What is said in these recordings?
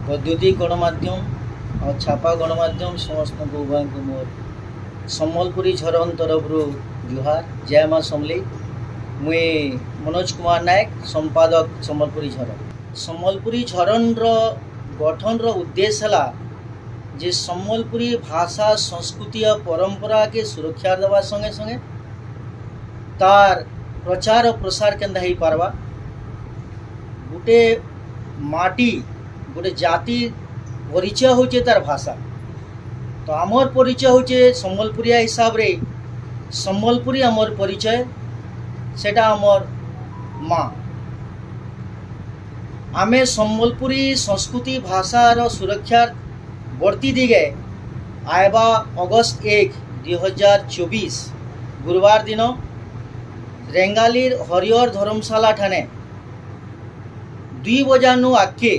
वैद्युतिक गणमाध्यम और छापा गणमाध्यम समस्त को उभय को मोर सम्बलपुरी झरन तरफ जुहार जय माँ समली। मुई मनोज कुमार नायक संपादक सम्बलपुरी झरन। सम्बलपुरी झरन गठन उद्देश्य है जे सम्बलपुरी भाषा संस्कृति और परंपरा के सुरक्षा देवा संगे संगे तार प्रचार और प्रसार केंदा ही पारवा। गोटे माटी गोटे जाति परिचय होचे तार भाषा। तो आमर परिचय होचे सम्बलपुरिया हिसाब रे सम्बलपुरी आमर परिचय सेटा आमर माँ। आमे सम्बलपुरी संस्कृति भाषार सुरक्षा बढ़ती दिगे आयबा अगस्त 1, 2024 गुरुवार दिन रेंगालीर हरिहर धर्मशाला ठाने 2 बजानु आके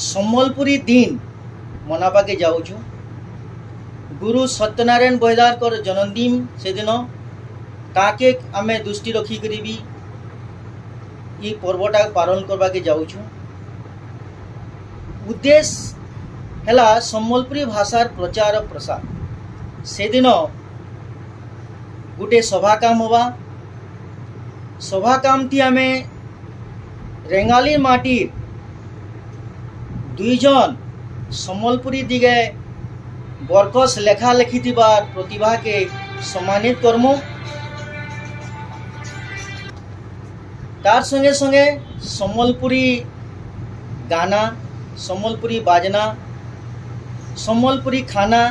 सम्बलपुरी दिन मनापा के जाऊँ। गुरु सत्यनारायण बहिदार जन्मदिन से दिन ताके आमे दृष्टि रखी करी भी ये पर्वटा पालन करवा के जाऊँ। उद्देश्य हैला सम्बलपुरी भाषार प्रचार और प्रसार। से दिन गोटे सभा काम होवा। सभा काम थी आमे रेंगाली माटीर 2 जन सम्बलपुरी दिगे बरकस लेखा लेखी थिबार प्रतिभा के सम्मानित करमु। तार संगे संगे सम्बलपुरी गाना, सम्बलपुरी बाजना, सम्बलपुरी खाना,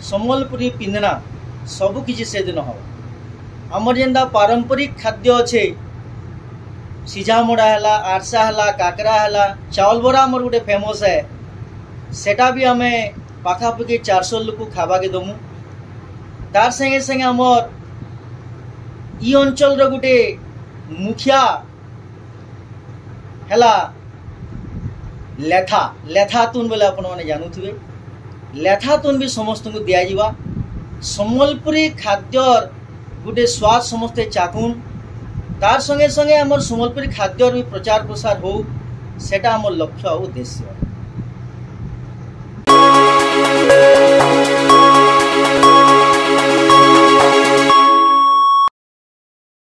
सम्बलपुरी पिंधना सबु किछि से दिन हो। आमर जेंदा पारंपरिक खाद्य अच्छे सिझा मोड़ा है, आरसा है, काकरा है, चावल बरा आमर गोटे फेमस है। सेटा भी आमे पाखापाखि 400 लोक खावा के दमु। तार संगे संगे आमर ई अंचल रो गोटे मुखिया हैला लेथा तुन बोले अपन मैंने जानू थे। लेथा तुन भी समस्त को दिया जीवा। सम्बलपुरी खाद्यर गोटे स्वाद समस्ते चाकुन। तार संगे संगे आमर सम्बलपुरी खाद्यर भी प्रचार प्रसार हो, सेटा आमर लक्ष्य और उद्देश्य।